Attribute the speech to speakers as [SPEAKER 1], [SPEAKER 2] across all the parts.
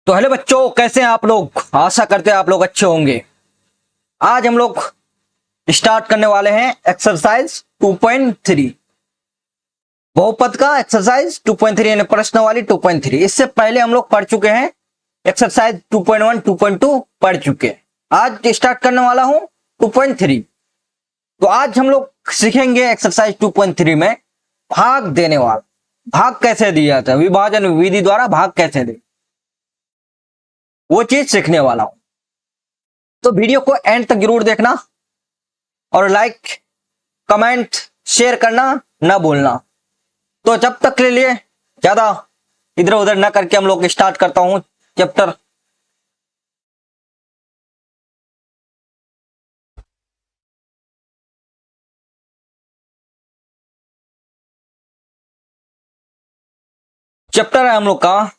[SPEAKER 1] तो हेलो बच्चों, कैसे हैं आप लोग। आशा करते हैं आप लोग अच्छे होंगे। आज हम लोग स्टार्ट करने वाले हैं एक्सरसाइज 2.3 बहुपद का एक्सरसाइज 2.3 यानी प्रश्न वाली 2.3। इससे पहले हम लोग पढ़ चुके हैं एक्सरसाइज 2.1 2.2 पढ़ चुके हैं। आज स्टार्ट करने वाला हूं 2.3। तो आज हम लोग सीखेंगे एक्सरसाइज 2.3 में भाग देने वाला। भाग कैसे दिया जाता है, विभाजन विधि द्वारा भाग कैसे दे, वो चीज सीखने वाला हूं। तो वीडियो को एंड तक जरूर देखना और लाइक कमेंट शेयर करना ना भूलना। तो जब तक के लिए ज्यादा इधर उधर ना करके हम लोग स्टार्ट करता हूं चैप्टर। चैप्टर है हम लोग का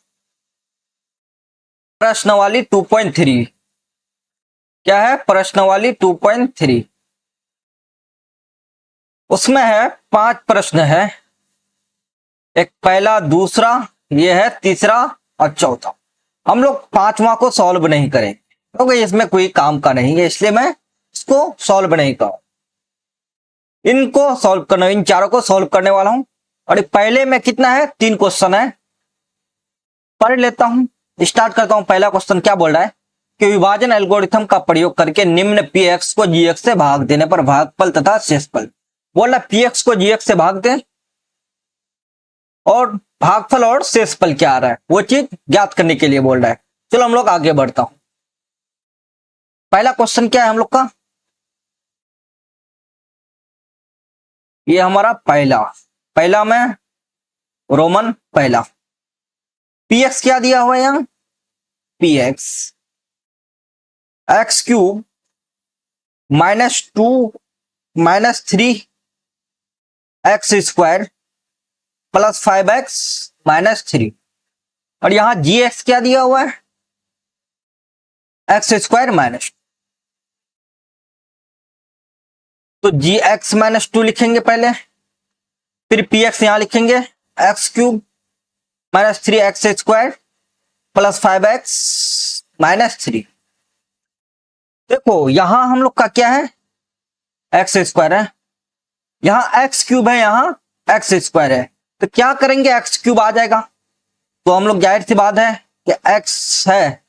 [SPEAKER 1] प्रश्नवाली 2.3। क्या है? प्रश्नवाली 2.3। उसमें है 5 प्रश्न है, एक पहला, दूसरा, ये है तीसरा और चौथा। हम लोग 5वां को सॉल्व नहीं करेंगे क्योंकि इसमें कोई काम का नहीं है, इसलिए मैं इसको सॉल्व नहीं करूं। इनको सॉल्व करना, इन चारों को सॉल्व करने वाला हूं। और पहले में कितना है? 3 क्वेश्चन है, पढ़ लेता हूं। स्टार्ट करता हूं। पहला क्वेश्चन क्या बोल रहा है कि विभाजन एल्गोरिथम का प्रयोग करके निम्न px को gx से भाग देने पर भागफल तथा शेषफल। बोल रहा px को gx से भाग दें और भागफल और शेषफल क्या आ रहा है वो चीज ज्ञात करने के लिए बोल रहा है। चलो हम लोग आगे बढ़ता हूं। पहला क्वेश्चन क्या है हम लोग का? ये हमारा पहला में रोमन पहला। px क्या दिया हुआ है यहां? px x cube -2 -3 x square plus 5x -3। और यहां gx क्या दिया हुआ है? x square -2। तो gx -2 लिखेंगे पहले, फिर px यहां लिखेंगे x cube -3x square plus 5x -3। देखो यहां हम लोग का क्या है? एक्स स्क्वायर है, यहां एक्स क्यूब है, यहां एक्स स्क्वायर है। तो क्या करेंगे? एक्स क्यूब आ जाएगा। तो हम लोग जाहिर सी बात है कि एक्स है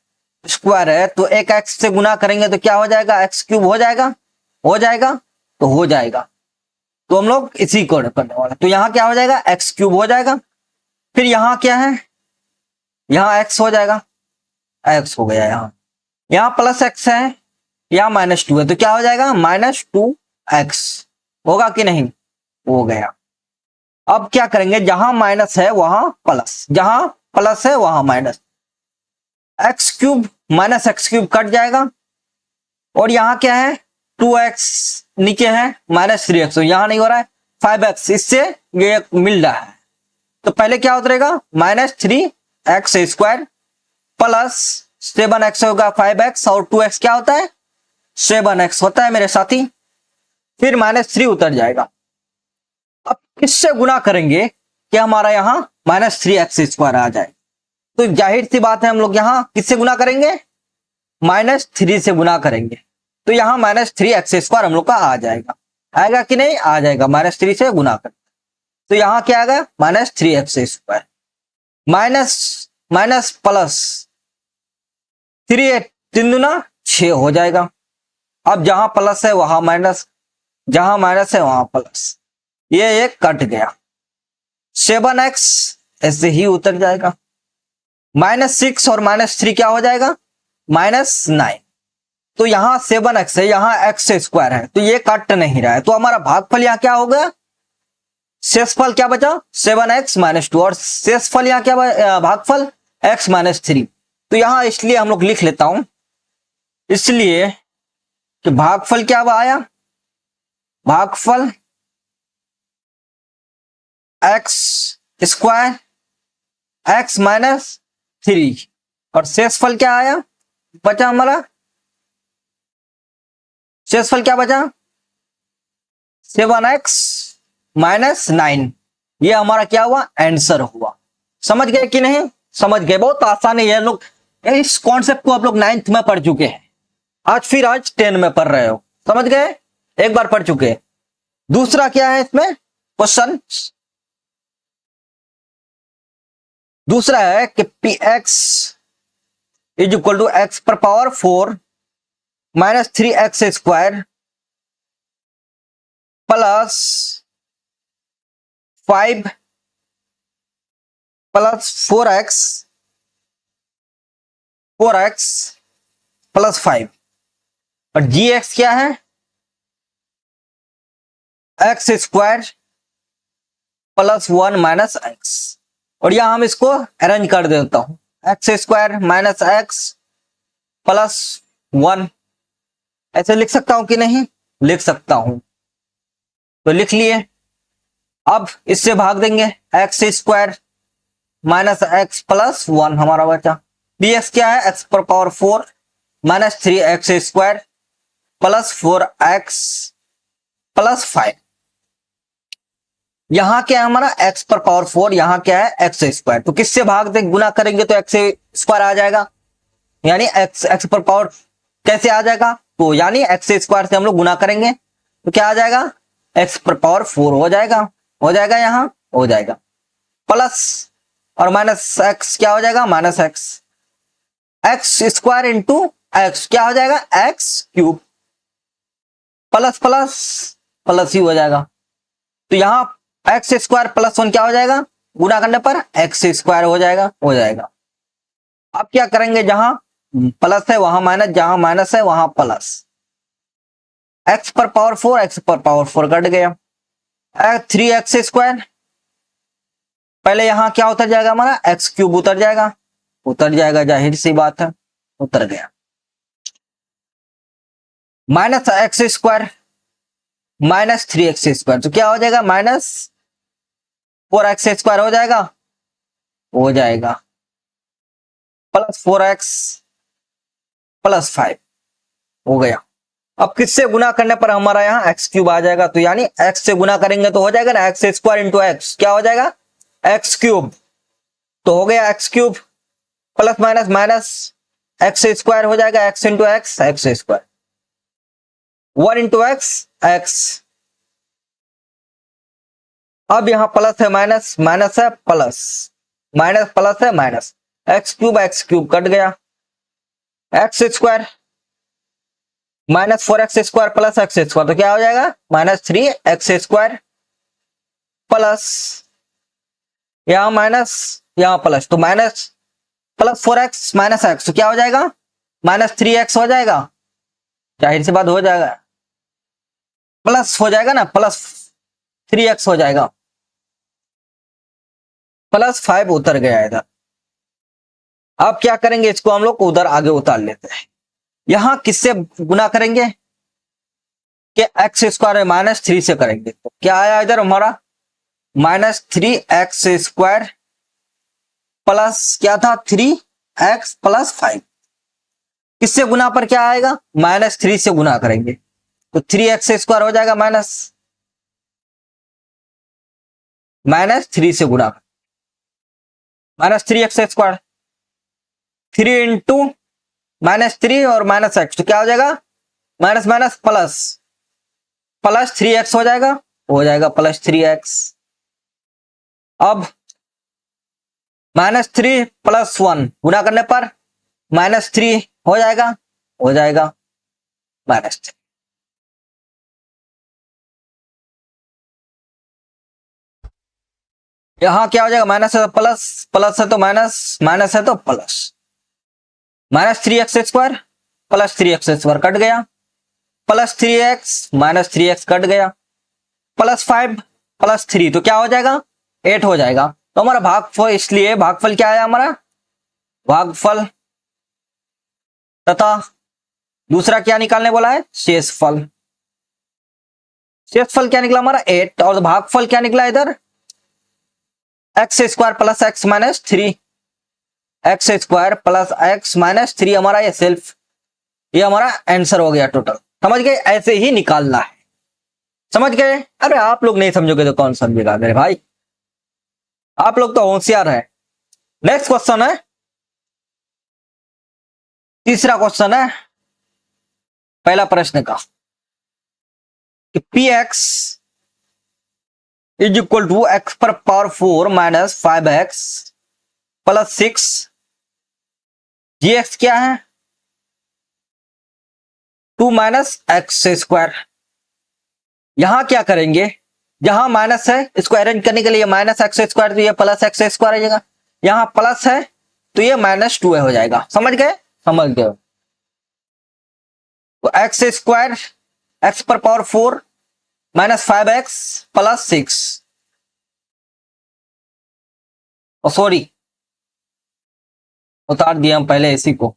[SPEAKER 1] स्क्वायर है, तो एक एक्स से गुना करेंगे तो क्या हो जाएगा? एक्स क्यूब हो जाएगा। हो जाएगा तो हो जाएगा। तो हम लोग इसी को करने वाले। तो यहां क्या हो जाएगा? एक्स क्यूब हो जाएगा। फिर यहां क्या है? यहां एक्स हो जाएगा, एक्स हो गया। यहां प्लस एक्स है, यहां -2 है, तो क्या हो जाएगा? -2x होगा कि नहीं? हो गया। अब क्या करेंगे? जहां माइनस है वहां प्लस, जहां प्लस है वहां minus. X cube minus x cube cut जाएगा। और यहां क्या है? 2x नीचे है, -3x यहां नहीं हो रहा है, 5x इससे ये मिल रहा है। तो पहले क्या उतरेगा? -3x स्क्वायर प्लस 7x होगा 5x, और 2x क्या होता है? 7x होता है मेरे साथी। फिर -3 उतर जाएगा। अब किससे गुना करेंगे कि हमारा यहां -3x स्क्वायर आ जाए? तो जाहिर सी बात है हम लोग यहां किससे गुना करेंगे? -3 से गुना करेंगे। तो यहां -3x स्क्वायर हम लोग का आ जाएगा। आएगा कि नहीं? आ जाएगा। -3 से गुना करें तो यहां क्या आएगा? -3x square minus minus plus 3 3 दूना 6 हो जाएगा। अब जहां प्लस है वहां माइनस, जहां माइनस है वहां प्लस, ये एक कट गया। 7x ऐसे ही उतर जाएगा। -6 और -3 क्या हो जाएगा? -9। तो यहां 7x है, यहां x स्क्वायर है, तो ये कट नहीं रहा है। तो हमारा भागफल यहां क्या हो गया? शेषफल क्या बचा? 7x -2। और शेषफल यहां क्या भागफल? x -3। तो यहां इसलिए हम लोग लिख लेता हूं, इसलिए कि भागफल क्या आया? भागफल x स्क्वायर x -3। और शेषफल क्या आया? बचा हमारा शेषफल क्या बचा? 7x -9। ये हमारा क्या हुआ? आंसर हुआ। समझ गए कि नहीं? समझ गए। बहुत आसान है ये लोग, इस कॉन्सेप्ट को आप लोग 9th में पढ़ चुके हैं, आज 10 में पढ़ रहे हो, समझ गए, एक बार पढ़ चुके। दूसरा क्या है इसमें क्वेश्चन, दूसरा है कि P x is equal to x पर power 4 minus 3x square plus 5 plus 4x plus 5, और जी एक्स क्या है, x square plus 1 minus x, और यहां हम इसको अरेंज कर देता हूं, x square minus x plus 1, ऐसे लिख सकता हूं कि नहीं, लिख सकता हूं, तो लिख लिए। अब इससे भाग देंगे, x square minus x plus 1 हमारा बचा, बी एक्स क्या है, एक्स पर power 4 minus 3x square plus 4x plus 5, यहां क्या है हमारा x पर पावर 4, यहां क्या है एक्स स्क्वायर, तो किससे भाग दे गुना करेंगे तो एक्स स्क्वायर आ जाएगा, यानी x पर पावर कैसे आ जाएगा, तो यानी एक्स स्क्वायर से हम लोग गुना करेंगे तो क्या आ जाएगा, x पर पावर 4 हो जाएगा यहां हो जाएगा, प्लस और माइनस एक्स क्या हो जाएगा, minus x square into x क्या हो जाएगा, x cube, plus plus plus ही हो जाएगा, तो यहां एक्स स्क्वायर प्लस 1 क्या हो जाएगा, गुणा करने पर एक्स स्क्वायर हो जाएगा। अब क्या करेंगे, जहां प्लस है वहां माइनस, जहां माइनस है वहां प्लस, एक्स पर पावर 4 एक्स पर पावर 4 कट गया, 3x स्क्वायर, पहले यहां क्या उतर जाएगा हमारा, एक्स क्यूब उतर जाएगा, जाहिर सी बात है उतर गया, minus x square minus 3x square, तो क्या हो जाएगा, माइनस 4x स्क्वायर हो जाएगा प्लस 4x प्लस 5 हो गया। अब किससे गुना करने पर हमारा यहाँ एक्स क्यूब आ जाएगा, तो यानी एक्स से गुना करेंगे तो हो जाएगा ना, एक्स स्क्वायर इंटू एक्स क्या हो जाएगा, एक्स क्यूब, तो हो गया x cube plus minus minus x square हो जाएगा, x into x square, 1 into x, अब यहां प्लस है माइनस, माइनस है प्लस, माइनस प्लस है माइनस, एक्स क्यूब कट गया, x square minus 4x square plus x square, तो क्या हो जाएगा, माइनस 3x स्क्वायर प्लस, यहां माइनस यहां प्लस, तो minus plus 4x minus x, तो क्या हो जाएगा, माइनस 3x हो जाएगा, जाहिर सी बात हो जाएगा, प्लस हो जाएगा ना, प्लस 3x हो जाएगा, प्लस 5 उतर गया इधर। अब क्या करेंगे, इसको हम लोग उधर आगे उतार लेते हैं, यहां किससे गुना करेंगे कि एक्स स्क्वायर माइनस 3 से करेंगे, तो क्या आया इधर हमारा, माइनस 3x स्क्वायर प्लस क्या था, 3x प्लस 5, किससे गुना पर क्या आएगा, माइनस 3 से गुना करेंगे तो 3x स्क्वायर हो जाएगा, माइनस 3 से गुना, minus 3x square, 3 into minus 3 और माइनस एक्स, तो क्या हो जाएगा, minus minus plus, plus 3x हो जाएगा प्लस 3x, अब माइनस 3 प्लस 1 गुना करने पर माइनस 3 हो जाएगा माइनस 3, यहां क्या हो जाएगा, माइनस है तो प्लस, प्लस है तो माइनस, माइनस है तो plus, minus 3x square plus 3x square cut गया, plus 3x minus 3x cut गया, प्लस 5 प्लस 3, तो क्या हो जाएगा, 8 हो जाएगा, तो हमारा भागफल, इसलिए भागफल क्या आया हमारा, भागफल, तथा दूसरा क्या निकालने बोला है, शेषफल, शेषफल क्या निकला हमारा 8, और भागफल क्या निकला इधर, x square plus x minus 3, x square plus x minus 3 हमारा ये सेल्फ, ये हमारा आंसर हो गया टोटल, समझ गए, ऐसे ही निकालना है, समझ गए, अरे आप लोग नहीं समझोगे तो कौन समझेगा मेरे भाई, आप लोग तो होशियार है। नेक्स्ट क्वेश्चन है तीसरा क्वेश्चन है पहला प्रश्न का कि P x is equal to x पर power 4 minus 5x plus 6 G x क्या है 2 माइनस एक्स स्क्वायर। यहां क्या करेंगे, जहां माइनस है इसको अरेंज करने के लिए माइनस एक्स स्क्वायर, तो ये प्लस एक्स स्क्वायर आ जाएगा। यहां प्लस है तो ये माइनस 2 हो जाएगा। समझ गए, समझ गए। तो एक्स स्क्वायर एक्स पर power 4 minus 5x plus 6, sorry उतार दिया हम पहले इसी को।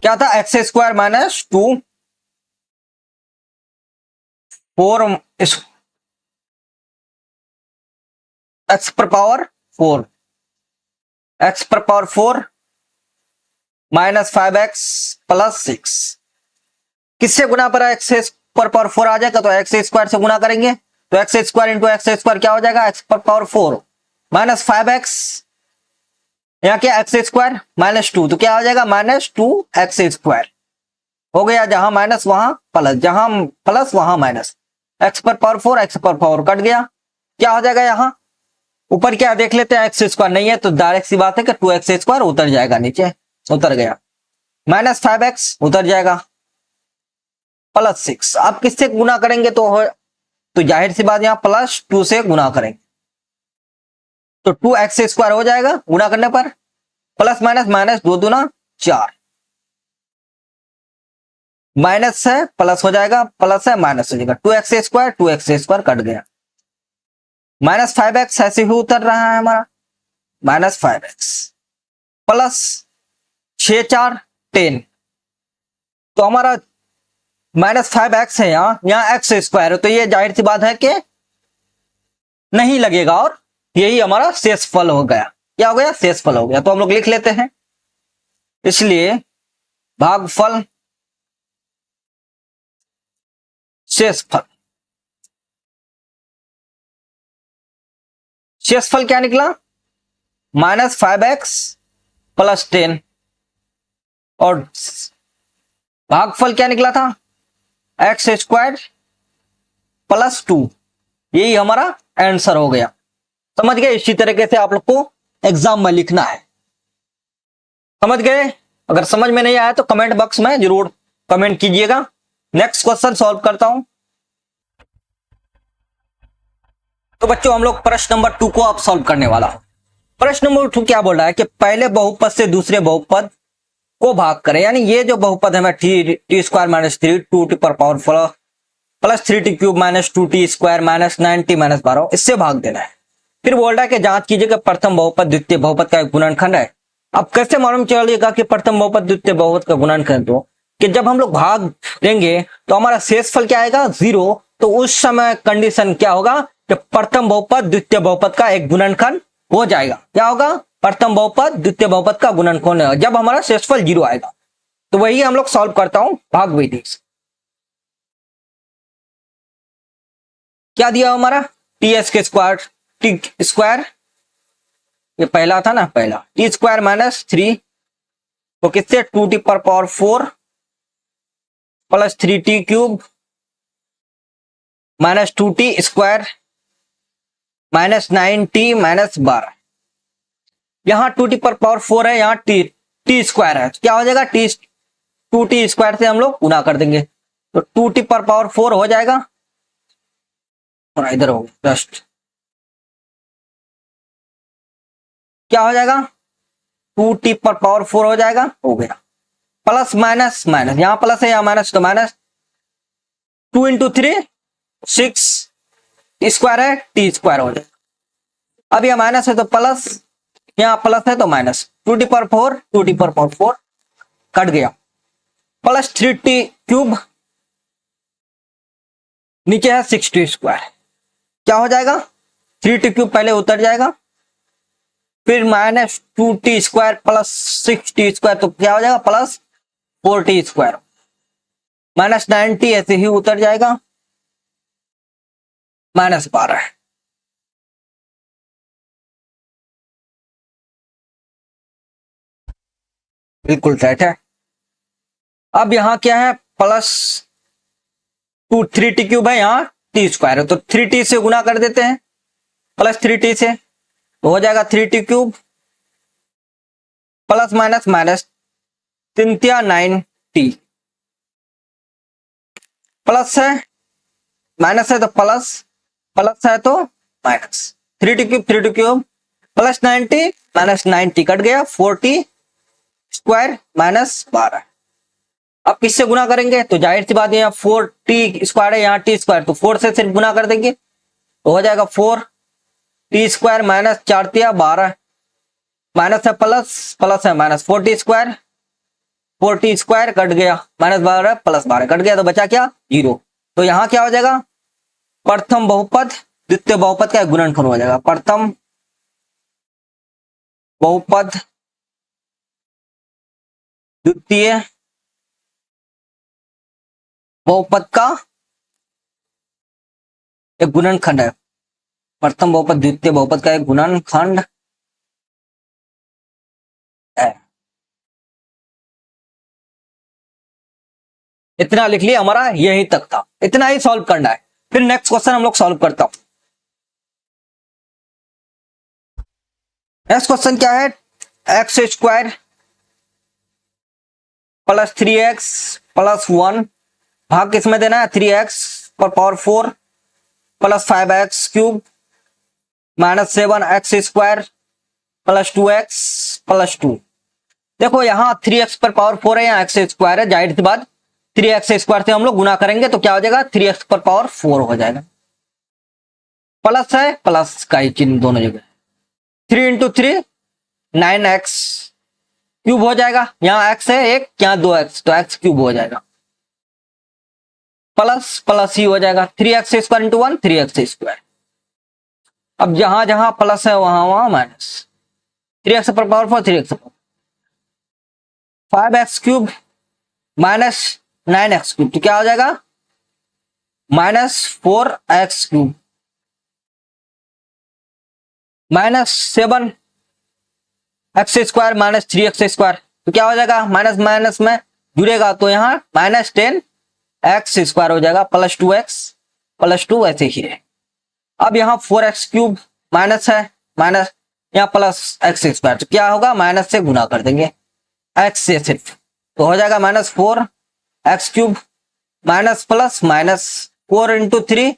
[SPEAKER 1] क्या था एक्स स्क्वायर माइनस 2 4 एक्स पर पावर 4 एक्स पर पावर 4 माइनस 5x प्लस 6 किससे गुना पर एक्स पर पावर 4 आ जाएगा तो एक्स स्क्वायर से गुना करेंगे तो x square into x square क्या हो जाएगा एक्स पर पावर 4 माइनस 5x, यहाँ क्या एक्स स्क्वायर माइनस 2 तो क्या हो जाएगा माइनस 2 एक्स स्क्वायर हो गया। जहां माइनस वहां प्लस, जहां प्लस वहां माइनस, एक्स पर पावर 4 एक्स पर पावर कट गया। क्या हो जाएगा यहां ऊपर क्या देख लेते हैं एक्स स्क्वायर नहीं है तो डायरेक्ट सी बात है कि 2x स्क्वायर उतर जाएगा, नीचे उतर गया, माइनस 5x उतर जाएगा प्लस 6। अब किससे गुना करेंगे तो जाहिर सी बात यहां प्लस 2 से गुना करेंगे तो 2x स्क्वायर हो जाएगा गुना करने पर, प्लस माइनस माइनस 2 दूना 4, माइनस है प्लस हो जाएगा, प्लस है माइनस हो जाएगा, 2x स्क्वायर कट गया, माइनस 5x ऐसे ही उतर रहा है हमारा, माइनस 5x प्लस 6 4 10, तो हमारा माइनस 5x है, यहाँ एक्स स्क्वायर है तो ये जाहिर सी बात है कि नहीं लगेगा और यही हमारा शेषफल हो गया। क्या हो गया शेषफल हो गया, तो हम लोग लिख लेते हैं इसलिए भागफल शेषफल, शेषफल क्या निकला माइनस 5x प्लस 10 और भागफल क्या निकला था एक्स स्क्वायर प्लस 2, यही हमारा आंसर हो गया। समझ गए, इसी तरीके से आप लोग को एग्जाम में लिखना है। समझ गए, अगर समझ में नहीं आया तो कमेंट बॉक्स में जरूर कमेंट कीजिएगा। नेक्स्ट क्वेश्चन सॉल्व करता हूं। तो बच्चों हम लोग प्रश्न नंबर 2 को अब सॉल्व करने वाला हूं। प्रश्न नंबर 2 क्या बोल रहा है कि पहले बहुपद से दूसरे बहुपद को भाग करें, यानी ये जो बहुपद है टी स्क्वायर माइनस 3 2t पर power plus 3t cube minus 2t square minus 9t minus 12 इससे भाग देना है। फिर बोल रहा है कि जांच कीजिए कि प्रथम बहुपद द्वितीय बहुपद का एक गुणनखंड है। अब कैसे मालूम चलेगा कि प्रथम बहुपद द्वितीय बहुपद का गुणनखंड हो कि जब हम लोग भाग देंगे तो हमारा शेषफल क्या आएगा 0, तो उस समय कंडीशन क्या होगा कि प्रथम बहुपद द्वितीय बहुपद का एक गुणनखंड हो जाएगा। क्या होगा प्रथम बहुपद द्वितीय बहुपद का गुणनखंड जब हमारा शेषफल 0 आएगा। तो वही हम लोग सॉल्व करता हूं भाग विधि से। क्या दिया हमारा टी एस के स्क्वायर टी स्क्वायर, ये पहला था ना, पहला टी स्क्वायर माइनस 3 तो किससे 2t पर power 4 plus 3t cube minus 2t square minus 9t minus 12, यहां 2t पर पावर 4 है, यहां टी स्क्वायर है, क्या हो जाएगा 2t स्क्वायर से हम लोग गुना कर देंगे तो 2t पर पावर 4 हो जाएगा और इधर हो जस्ट क्या हो जाएगा 2t पर पावर 4 हो जाएगा, हो गया, प्लस माइनस माइनस, यहां प्लस है यहां माइनस तो माइनस 2 इंटू 3 6 स्क्वायर है टी स्क्वायर हो जाएगा। अब यह माइनस है तो प्लस, यहां प्लस है तो माइनस 2t पर 4 कट गया, प्लस 3t क्यूब नीचे है 6t स्क्वायर, क्या हो जाएगा 3t क्यूब पहले उतर जाएगा, फिर minus 2t square plus 6t square तो क्या हो जाएगा plus 4t square, minus 9t ऐसे ही उतर जाएगा, माइनस 12 बिल्कुल राइट है। अब यहाँ क्या है, प्लस 3t³ है, यहाँ t² है, तो 3t से गुना कर देते हैं, प्लस 3t से, तो हो जाएगा 3t³ plus minus minus 3×9t, plus है माइनस है तो प्लस, प्लस है तो minus, 3t³ plus 9t minus 9t cut गया, 4t² माइनस 12। अब किससे गुना करेंगे, तो जाहिर सी बात है यहाँ 4t² है, यहाँ t², तो 4 से सिर्फ गुना कर देंगे, तो हो जाएगा 4t² माइनस 4×3=12, माइनस है प्लस, प्लस है माइनस, 4t² कट गया, -12 प्लस 12 कट गया, तो बचा क्या, 0। तो यहाँ क्या हो जाएगा, प्रथम बहुपद द्वितीय बहुपद का गुणनखंड हो जाएगा, प्रथम बहुपद द्वितीय बहुपद का एक गुणनखंड है, प्रथम बहुपद द्वितीय बहुपद का एक गुणनखंड है। इतना लिख लिया, हमारा यही तक था, इतना ही सॉल्व करना है। फिर नेक्स्ट क्वेश्चन हम लोग सॉल्व करता हूं। नेक्स्ट क्वेश्चन क्या है, x² प्लस 3x प्लस 1 भाग किसमें देना है, 3x पर power 4 plus 5x³ minus 7x² plus 2x plus 2। देखो यहाँ 3x पर पावर 4 है, यहाँ x² है, जाहिर सी बात 3x² से हम लोग गुना करेंगे तो क्या हो जाएगा, 3x पर पावर 4 हो जाएगा, प्लस है प्लस का ही चिन्ह दोनों जगह, 3×3 9x³ हो जाएगा, यहाँ x है एक, यहाँ 2x, तो x³ हो जाएगा, प्लस प्लस ही हो जाएगा, 3x² × 1 3x²। अब जहां जहां प्लस है वहां वहां माइनस, 3x पर power 4 3x, 5x³ minus 9x³ तो क्या हो जाएगा, -4x³ minus 7x² minus 3x² तो क्या हो जाएगा, माइनस माइनस में जुड़ेगा तो यहाँ -10x² हो जाएगा, प्लस 2x प्लस 2 ऐसे ही है। अब यहाँ 4x³ माइनस है, माइनस यहाँ प्लस x² तो क्या होगा, माइनस से गुना कर देंगे x से सिर्फ, तो हो जाएगा -4x³ minus plus minus 4 × 3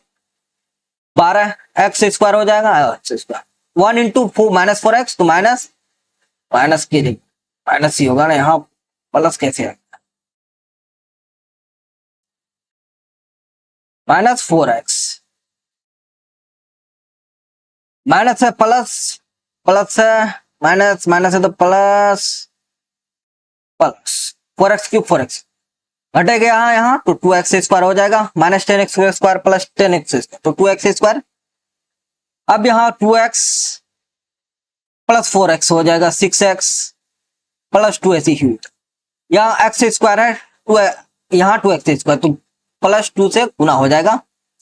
[SPEAKER 1] 12x² हो जाएगा, x², 1 × 4 -4x तो माइनस माइनस के लिए माइनस ही होगा ना, यहाँ प्लस कैसे है, -4x माइनस है प्लस, प्लस है माइनस, माइनस है तो प्लस, प्लस 4x³ 4x घटेगा यहाँ तो 2x² हो जाएगा, -10x² प्लस 10x² तो 2x²। अब यहाँ 2x प्लस 4x हो जाएगा 6x प्लस 2 ऐसी ही, यहाँ x² है 2, यहाँ 2x² तो प्लस 2 से गुना हो जाएगा,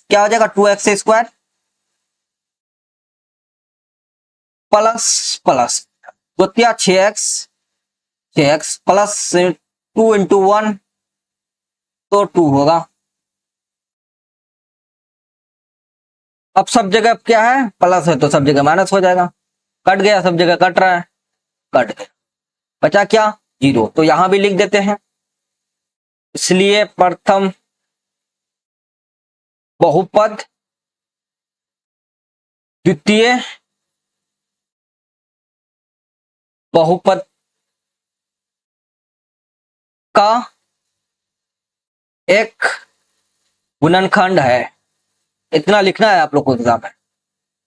[SPEAKER 1] क्या हो जाएगा 2x² प्लस प्लस तो क्या 6x प्लस 2 × 1 तो 2 होगा। अब सब जगह क्या है, प्लस है तो सब जगह माइनस हो जाएगा, कट गया, सब जगह कट रहा है, कट गया, बचा क्या 0, तो यहां भी लिख देते हैं। इसलिए प्रथम बहुपद द्वितीय बहुपद का एक गुणनखंड है, इतना लिखना है आप लोग को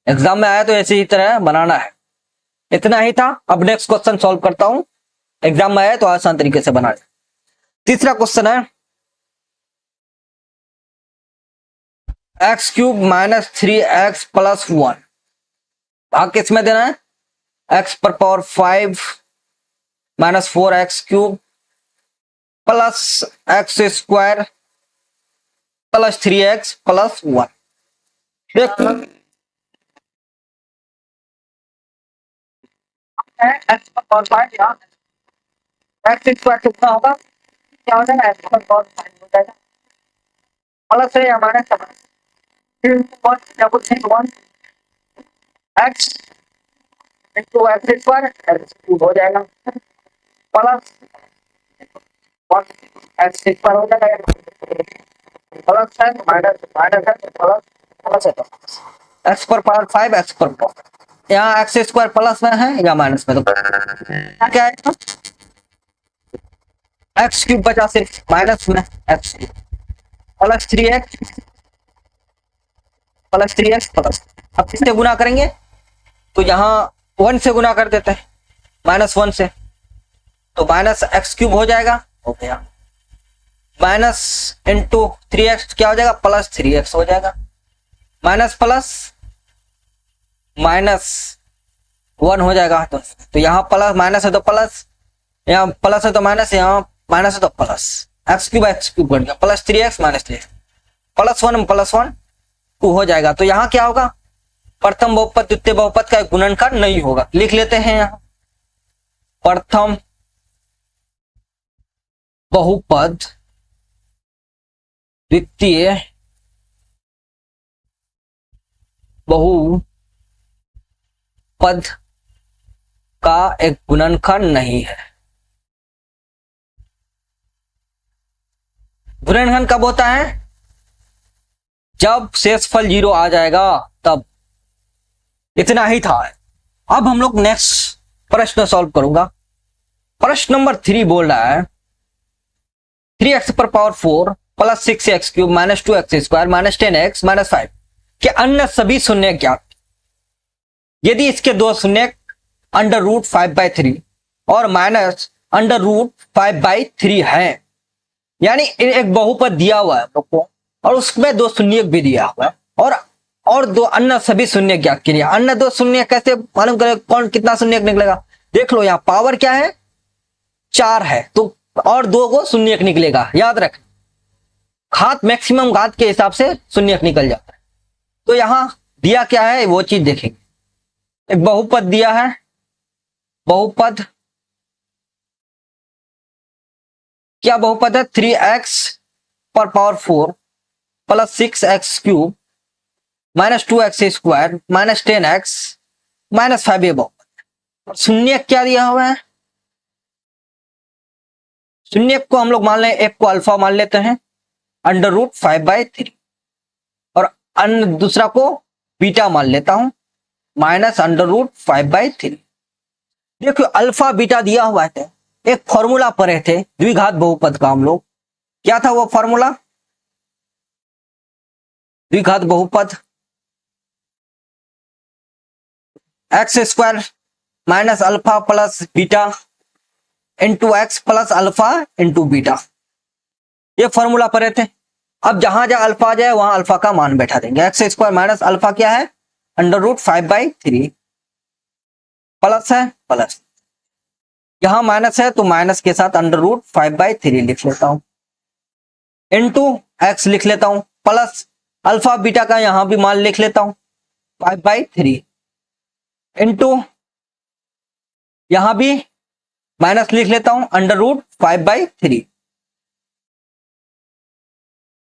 [SPEAKER 1] एग्जाम में आया तो ऐसे ही तरह बनाना है, इतना ही था। अब नेक्स्ट क्वेश्चन सॉल्व करता हूं, एग्जाम में आया तो आसान तरीके से बना। तीसरा क्वेश्चन है x³ माइनस 3x प्लस 1 भाग किसमें देना है, x पर power 5 minus 4x³ plus x² plus 3x plus 1। x पर पावर 5 यहाँ एक्स स्क्वायर कितना होगा, क्या हो जाएगा, एक्स पर कॉस साइन हो जाएगा, प्लस है या माइनस है, फिर one double thing one x into x square x cube हो जाएगा, प्लस वन एक्स स्क्वायर हो जाएगा, प्लस है माइनस माइनस है प्लस प्लस है, तो एक्स पर पावर 5 एक्स पर पावर, यहाँ एक्स स्क्वायर प्लस में है या माइनस में, तो क्या है एक्स क्यूब बचा सिर्फ माइनस में x plus 3x plus 3x plus, अब किससे गुना करेंगे, तो यहाँ 1 से गुना कर देते हैं, -1 से, तो माइनस एक्स क्यूब हो जाएगा, हो गया, माइनस इंटू 3x क्या हो जाएगा, प्लस 3x हो जाएगा, माइनस प्लस माइनस 1 हो जाएगा, तो यहाँ प्लस माइनस है तो प्लस, यहाँ प्लस है तो माइनस, यहाँ माइनस है तो प्लस, एक्स क्यूब बन गया, plus 3x minus 3x plus 1 2 हो जाएगा, तो यहाँ क्या होगा, प्रथम बहुपद द्वितीय बहुपद का गुणनखंड नहीं होगा, लिख लेते हैं यहाँ प्रथम बहुपद द्वितीय बहुपद का एक गुणनखंड नहीं है। गुणनखंड कब होता है, जब शेषफल 0 आ जाएगा तब, इतना ही था। अब हम लोग नेक्स्ट प्रश्न सॉल्व करूंगा। प्रश्न नंबर 3 बोल रहा है 3x पर power 4 plus 6x cube minus 2x square minus 10x minus 5 के अन्य सभी शून्य ज्ञात, यदि इसके दो शून्य अंडर रूट 5/3 और माइनस अंडर रूट 5/3 है, यानी एक बहुपद दिया हुआ है हम लोग को और उसमें दो शून्य भी दिया हुआ है, और दो अन्य सभी शून्य ज्ञात कीजिए। अन्य दो शून्य कैसे मालूम करें, कौन कितना शून्य निकलेगा, देख लो यहाँ पावर क्या है 4 है, तो और 2 को शून्य निकलेगा, याद रख, घात मैक्सिमम घात के हिसाब से शून्य निकल जाता है। तो यहां दिया क्या है वो चीज देखेंगे, एक बहुपद दिया है, बहुपद क्या बहुपद है 3x पर power 4 plus 6x cube minus 2x square minus 10x minus 5 ये बहुपद। शून्य क्या दिया हुआ है, शून्य को हम लोग मान लें, एक को अल्फा मान लेते हैं अंडर रूट 5/3 और अन्य दूसरा को बीटा मान लेता हूं माइनस अंडर रूट 5/3। देखो अल्फा बीटा दिया हुआ है, एक फॉर्मूला पढ़े थे द्विघात बहुपद का हम लोग, क्या था वो फॉर्मूला, द्विघात बहुपद x square minus alpha plus beta into x plus alpha into beta, ये फॉर्मूला पढ़े थे। अब जहां जहां अल्फा आ जाए वहां अल्फा का मान बैठा देंगे, एक्स स्क्वायर माइनस अल्फा क्या है अंडर रूट 5/3 प्लस है प्लस, यहां माइनस है तो माइनस के साथ अंडर रूट 5/3 लिख लेता हूं, इंटू एक्स लिख लेता हूं, प्लस अल्फा बीटा का यहां भी मान लिख लेता हूं 5/3 इंटू यहां भी माइनस लिख लेता हूं अंडर रूट 5/3,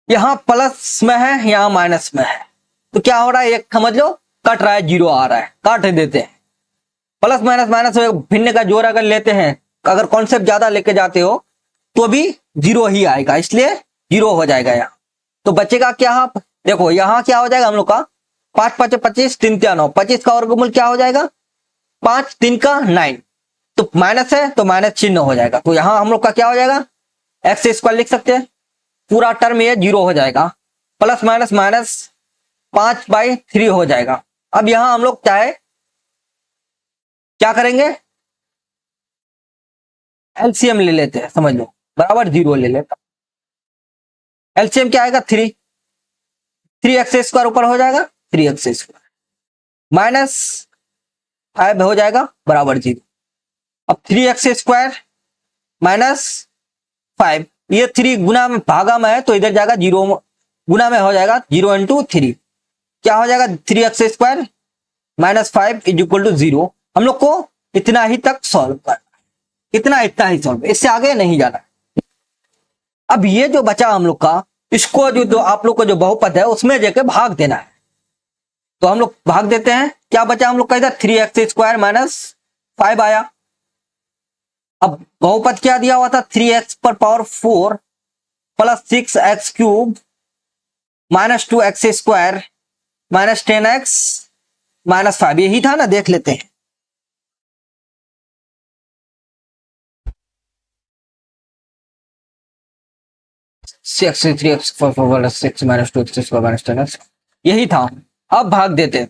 [SPEAKER 1] यहां प्लस में है यहां माइनस में है, तो क्या हो रहा है एक समझ लो, कट रहा है, 0 आ रहा है, काट देते हैं, प्लस माइनस माइनस भिन्न का जोड़ अगर लेते हैं, अगर कॉन्सेप्ट ज्यादा लेके जाते हो तो भी 0 ही आएगा, इसलिए 0 हो जाएगा यहाँ, तो बचेगा क्या, आप देखो यहाँ क्या हो जाएगा हम लोग का 5 5 25 3 3 9, 25 का वर्गमूल क्या हो जाएगा 5 3 का 9, तो माइनस है तो माइनस चिन्ह हो जाएगा, तो यहां हम लोग का क्या हो जाएगा एक्स स्क्वायर लिख सकते हैं, पूरा टर्म ये 0 हो जाएगा, प्लस माइनस माइनस 5/3 हो जाएगा। अब यहां हम लोग चाहे क्या करेंगे, एलसीएम ले लेते हैं, समझ लो बराबर 0 ले लेता, एलसीएम क्या आएगा 3x स्क्वायर ऊपर हो जाएगा 3x स्क्वायर माइनस 5 हो जाएगा बराबर 0। अब 3x स्क्वायर माइनस 5, ये 3 गुना में भागा में है तो इधर जाएगा 0 गुना में हो जाएगा 0 इंटू 3, क्या हो जाएगा 3x square minus 5 is equal to 0। हम लोग को इतना ही तक सॉल्व करना है, इतना ही सॉल्व, इससे आगे नहीं जाना। अब ये जो बचा हम लोग का, इसको जो आप लोग को जो बहुपद है उसमें जाके भाग देना है। तो हम लोग भाग देते हैं। क्या बचा हम लोग का इधर 3x² माइनस 5 आया। अब बहुपद क्या दिया हुआ था, 3x⁴ plus 6x³ minus 2x² minus 10x minus 5, यही था ना, देख लेते हैं। यही था। अब भाग देते हैं,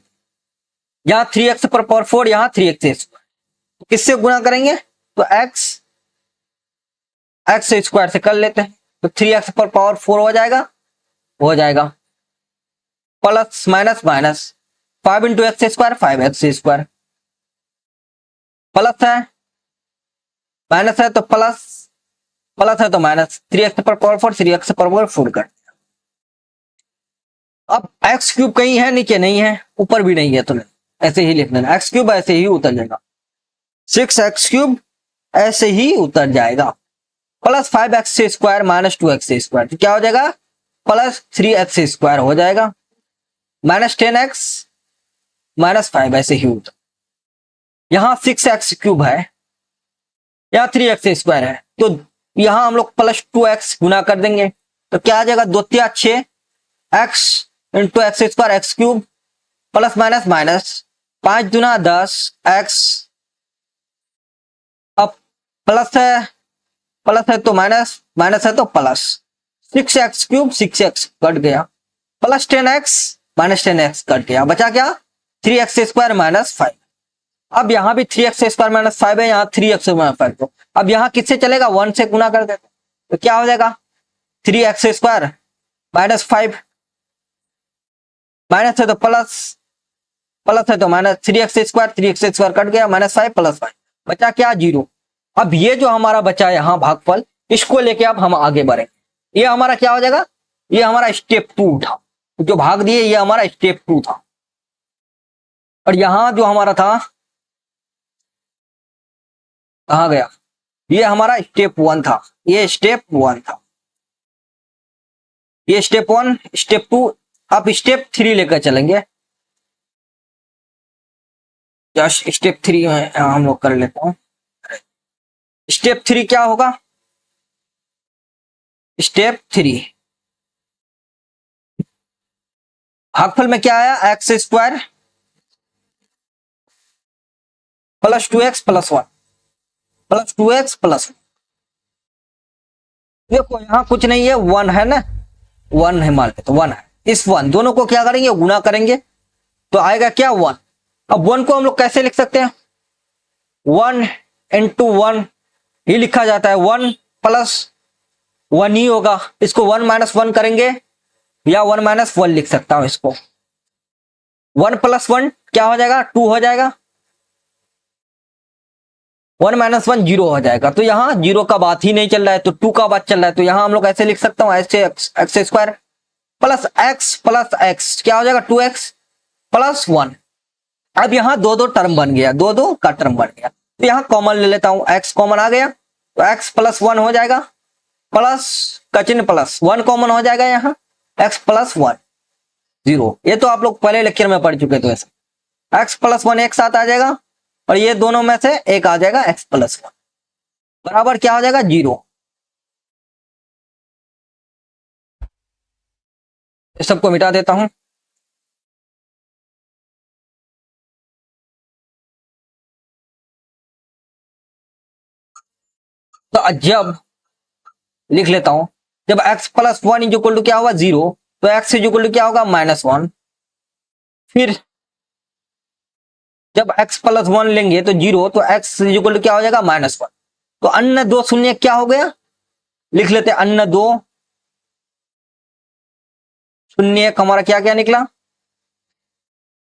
[SPEAKER 1] यहाँ 3x⁴ यहाँ 3x², किससे गुणा करेंगे, तो x² से कर लेते हैं। तो 3x⁴ हो जाएगा plus minus minus 5 × x², 5x², plus है माइनस है तो प्लस, प्लस है तो माइनस, 3x⁴ 3x⁴ कर। अब x³ कहीं है नीचे नहीं है, ऊपर भी नहीं है, तो ऐसे ही लिख लेना, x³ ऐसे ही उतर जाएगा, 6x³ ऐसे ही उतर जाएगा, प्लस 5x² माइनस 2x², तो क्या हो जाएगा, प्लस 3x² हो जाएगा, माइनस 10x माइनस 5 ऐसे ही उतर। यहां 6x³ है, यहाँ 3x² है, तो यहां हम लोग प्लस 2x गुना कर देंगे, तो क्या आ जाएगा, 2 × 6 x × x² x³ plus minus minus 5 × 10 x, अब प्लस है तो माइनस, माइनस है तो प्लस, 6x³ 6x कट गया, plus 10x minus 10x cut गया, बचा क्या, 3x² माइनस 5। अब यहाँ भी 3x² माइनस 5 है, यहाँ 3x माइनस 5 को अब यहाँ किससे चलेगा, 1 से गुना कर देते, तो क्या हो जाएगा, 3x² माइनस 5, माइनस है तो प्लस, प्लस है तो माइनस, 3x² कट गया, माइनस 5 प्लस 5, बचा क्या, 0। अब ये जो हमारा बचा है यहाँ भागफल, इसको लेके अब हम आगे बढ़ेंगे। ये हमारा क्या हो जाएगा, ये हमारा स्टेप 2 था, जो भाग दिए ये हमारा स्टेप 2 था। और यहां जो हमारा था, कहा गया, ये हमारा स्टेप 1 था, ये स्टेप 1 था, ये स्टेप 1 स्टेप 2। अब स्टेप 3 लेकर चलेंगे, जस्ट स्टेप 3 में हम लोग कर लेते हैं। स्टेप 3 क्या होगा, स्टेप 3 भागफल में क्या आया, x² plus 2x plus 1 plus 2x plus 1। देखो यहां कुछ नहीं है, 1 है ना, 1 है, मान लेते तो 1 है, इस 1 दोनों को क्या करेंगे, गुना करेंगे, तो आएगा क्या, 1। अब 1 को हम लोग कैसे लिख सकते हैं, 1 × 1 ही लिखा जाता है, 1 प्लस 1 ही होगा, इसको 1 - 1 करेंगे, या 1 - 1 लिख सकता हूं इसको, 1 + 1 क्या हो जाएगा, 2 हो जाएगा, 1 - 1 0 हो जाएगा। तो यहाँ 0 का बात ही नहीं चल रहा है, तो 2 का बात चल रहा है, तो यहाँ हम लोग ऐसे लिख सकता हूँ, ऐसे x² प्लस x क्या हो जाएगा, 2x प्लस 1। अब यहाँ दो टर्म बन गया, दो का टर्म बन गया, तो यहाँ कॉमन ले लेता हूँ, x कॉमन आ गया, तो x प्लस 1 हो जाएगा, प्लस का चिन्ह प्लस 1 कॉमन हो जाएगा, यहाँ x प्लस 1 0। ये तो आप लोग पहले लेक्चर में पढ़ चुके, तो ऐसा x प्लस 1 एक साथ आ जाएगा, और ये दोनों में से एक आ जाएगा, x प्लस 1 बराबर क्या हो जाएगा, 0। इस सबको मिटा देता हूं, तो जब लिख लेता हूं, जब x प्लस 1 इक्वल टू क्या होगा, 0, तो x इक्वल टू क्या होगा, -1। फिर जब x प्लस 1 लेंगे तो 0, तो x इक्वल टू क्या हो जाएगा, -1। तो अन्य दो शून्य क्या हो गया, लिख लेते हैं, अन्य दो शून्य हमारा क्या क्या निकला,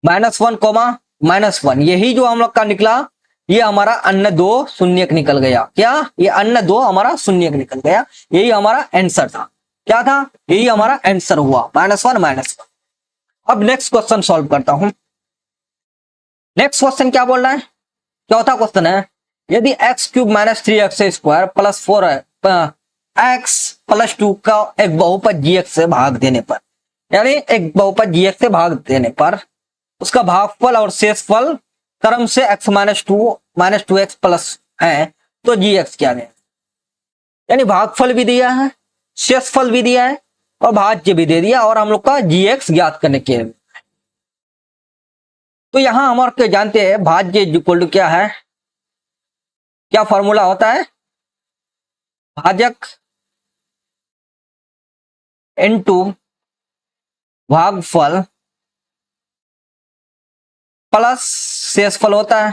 [SPEAKER 1] -1, -1। यही जो हम लोग का निकला, ये हमारा अन्य दो शून्य निकल गया, क्या, ये अन्य दो हमारा शून्य निकल गया, यही हमारा आंसर था, क्या था, यही हमारा आंसर हुआ, -1 -1। अब नेक्स्ट क्वेश्चन सॉल्व करता हूं। नेक्स्ट क्वेश्चन क्या बोल रहा है, चौथा क्वेश्चन है, यदि x cube minus 3x square plus 4 x plus 2 का एक बहुपद gx से भाग देने पर, यानी एक बहुपद gx से भाग देने पर उसका भागफल और शेषफल क्रम से x माइनस 2x प्लस है, तो gx क्या है, यानी भागफल भी दिया है, शेषफल भी दिया है और भाज्य भी दे दिया और हम लोग का gx ज्ञात करने के लिए। तो यहां हम और जानते हैं भाज्य इक्वल टू क्या है, क्या फॉर्मूला होता है, भाजक इनटू भागफल प्लस शेषफल होता है।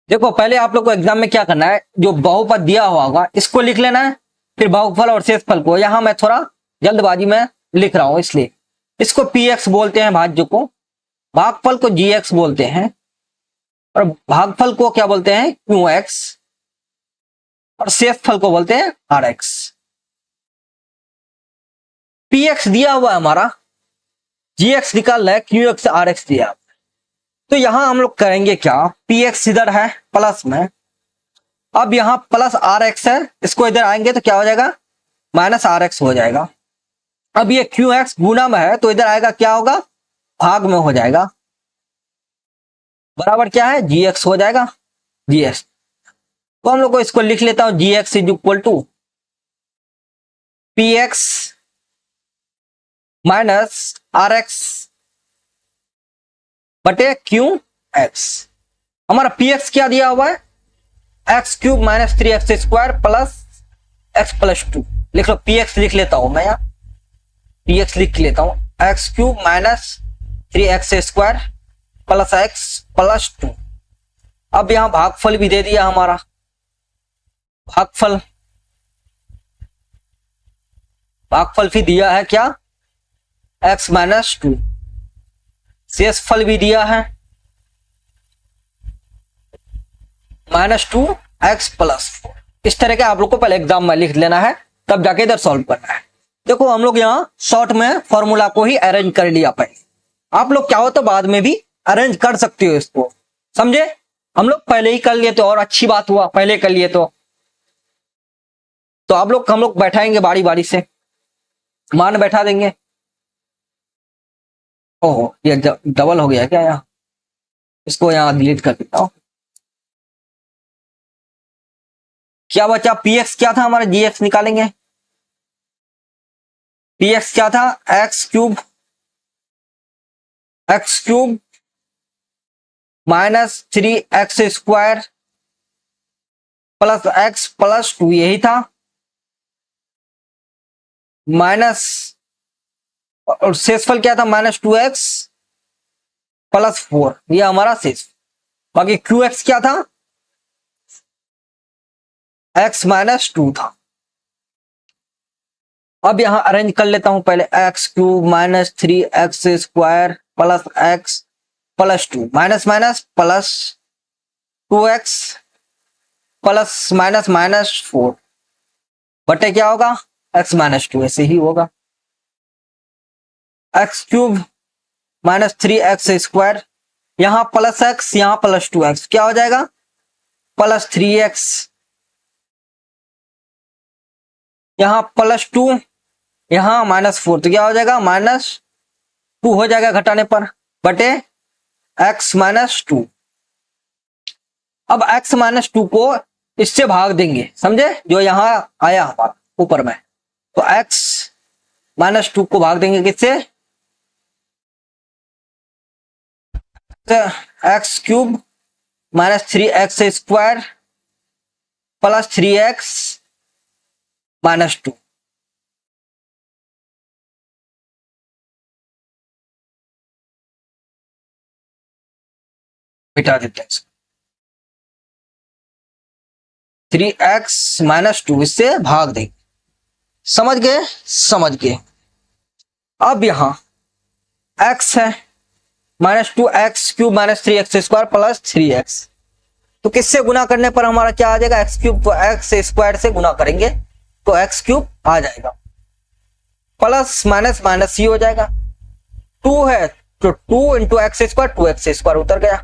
[SPEAKER 1] देखो पहले आप लोग को एग्जाम में क्या करना है, जो बहुपद दिया हुआ होगा इसको लिख लेना है, फिर भागफल और शेषफल को, यहां मैं थोड़ा जल्दबाजी में लिख रहा हूं इसलिए इसको px बोलते हैं भाज्य को, भागफल को gx बोलते हैं और भागफल को क्या बोलते हैं qx और शेषफल को बोलते हैं rx। px दिया हुआ है हमारा, gx निकालना है, qx से rx दिया। तो यहां हम लोग करेंगे क्या, px इधर है प्लस में, अब यहां प्लस rx है, इसको इधर आएंगे तो क्या हो जाएगा माइनस rx हो जाएगा। अब ये qx गुना में है तो इधर आएगा क्या होगा भाग में हो जाएगा, बराबर क्या है gx हो जाएगा gx। तो हम लोग को इसको लिख लेता हूं, gx is equal to px minus rx बटे qx। हमारा px क्या दिया हुआ है, X cube minus 3x square plus x plus 2, लिख लो px लिख लेता हूं मैं, यहाँ px लिख लेता हूं, x cube minus 3x square plus x plus 2। अब यहां भागफल भी दे दिया हमारा, भागफल भी दिया है क्या x माइनस 2, शेषफल भी दिया है -2x प्लस 4। इस तरह के आप लोग को पहले एग्जाम में लिख लेना है, तब जाके इधर सॉल्व करना है। देखो हम लोग यहाँ शॉर्ट में फॉर्मूला को ही अरेंज कर लिया पहले, आप लोग क्या हो तो बाद में भी अरेंज कर सकते हो इसको, समझे। हम लोग पहले ही कर लिए तो और अच्छी बात हुआ, पहले कर लिए तो हम लोग बैठाएंगे बारी बारी से, मान बैठा देंगे। ओहो ये डबल हो गया क्या, यहाँ इसको यहाँ डिलीट कर देता हूं। क्या बचा, px क्या था हमारा, gx निकालेंगे, px क्या था x cube minus 3x square plus x plus 2, यही था, माइनस और शेषफल क्या था -2x प्लस 4, ये हमारा शेष। बाकी qx क्या था, x माइनस 2 था। अब यहां अरेंज कर लेता हूं पहले, x cube minus 3x square plus x plus 2, minus minus plus 2x plus minus 4 बटे क्या होगा x माइनस 2, ऐसे ही होगा। X cube minus 3x square, यहां प्लस x यहां प्लस 2x, क्या हो जाएगा प्लस 3x, यहां प्लस 2 यहां -4, तो क्या हो जाएगा -2 हो जाएगा घटाने पर, बटे x माइनस 2। अब x माइनस 2 को इससे भाग देंगे, समझे, जो यहां आया हमारा ऊपर में, तो x माइनस 2 को भाग देंगे किससे, x cube minus 3x square plus 3x minus 2। मिटा देते हैं, 3x माइनस 2 इससे भाग देंगे, समझ गए। अब यहां x है -2x cube minus 3x square plus 3x, तो किससे गुना करने पर हमारा क्या आ जाएगा, x क्यूब, तो x स्क्वायर से गुना करेंगे तो x क्यूब आ जाएगा, प्लस माइनस माइनस ही हो जाएगा, 2 है तो 2 into x square, 2x square उतर गया,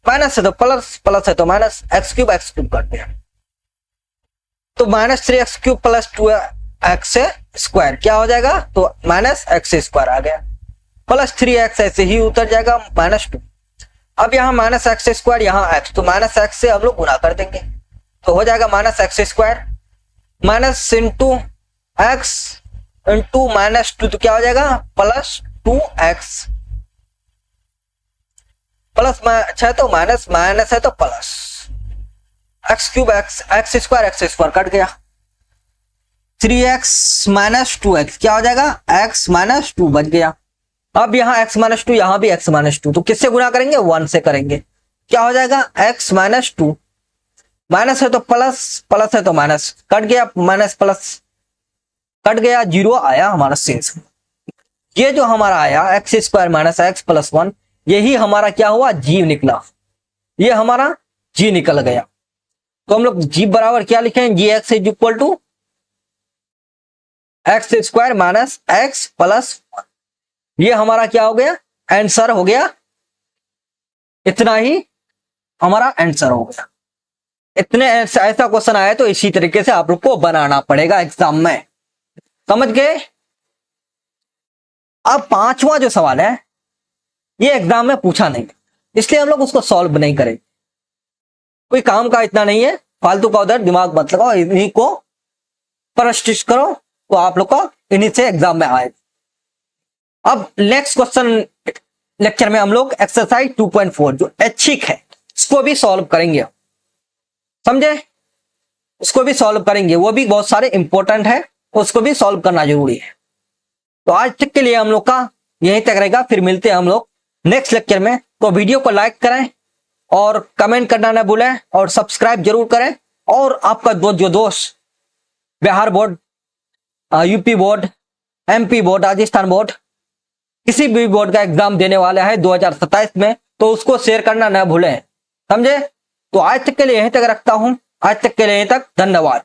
[SPEAKER 1] माइनस है तो प्लस, प्लस है तो माइनस, एक्स क्यूब कर दिया। तो minus 3x cube plus 2x square क्या हो जाएगा, तो माइनस एक्स स्क्वायर आ गया, प्लस 3x ऐसे ही उतर जाएगा -2। अब यहाँ माइनस एक्स स्क्वायर, यहाँ x, तो माइनस एक्स से हम लोग गुना कर देंगे तो हो जाएगा minus x square, minus into x into -2 तो क्या हो जाएगा प्लस 2x, प्लस है तो माइनस, माइनस है तो plus, x cube x square cut गया, 3x माइनस 2x क्या हो जाएगा, x माइनस 2 बच गया। अब यहाँ x माइनस 2, यहाँ भी x माइनस 2, तो किससे गुना करेंगे, 1 से करेंगे, क्या हो जाएगा x माइनस 2, माइनस है तो प्लस, प्लस है तो माइनस, कट गया माइनस प्लस कट गया, 0 आया हमारा शेष। ये जो हमारा आया x square minus x plus 1, यही हमारा क्या हुआ, जी निकला, ये हमारा जी निकल गया। तो हम लोग जी बराबर क्या लिखेंगे, g x is equal to x square minus x plus 1, ये हमारा क्या हो गया, आंसर हो गया, इतना ही हमारा आंसर हो गया। इतने ऐसा क्वेश्चन आया तो इसी तरीके से आप लोग को बनाना पड़ेगा एग्जाम में, समझ गए। अब 5वां जो सवाल है ये एग्जाम में पूछा नहीं, इसलिए हम लोग उसको सॉल्व नहीं करेंगे, कोई काम का इतना नहीं है, फालतू का उधर दिमाग मत लगाओ, इन्हीं को प्रैक्टिस करो तो आप लोग का इन्हीं से एग्जाम में आए। अब नेक्स्ट क्वेश्चन लेक्चर में हम लोग एक्सरसाइज 2.4 जो ऐच्छिक है इसको भी सॉल्व करेंगे, समझे, उसको भी सॉल्व करेंगे, वो भी बहुत सारे इंपॉर्टेंट है, उसको भी सॉल्व करना जरूरी है। तो आज तक के लिए हम लोग का यहीं तक रहेगा, फिर मिलते हैं हम लोग नेक्स्ट लेक्चर में। तो वीडियो को लाइक करें और कमेंट करना ना भूलें और सब्सक्राइब जरूर करें, और आपका जो दोस्त Bihar board, UP board, MP board, Rajasthan board, किसी भी बोर्ड का एग्जाम देने वाला है 2027 में, तो उसको शेयर करना ना भूलें, समझे। तो आज तक के लिए यहीं तक रखता हूं, आज तक के लिए यहीं तक, धन्यवाद।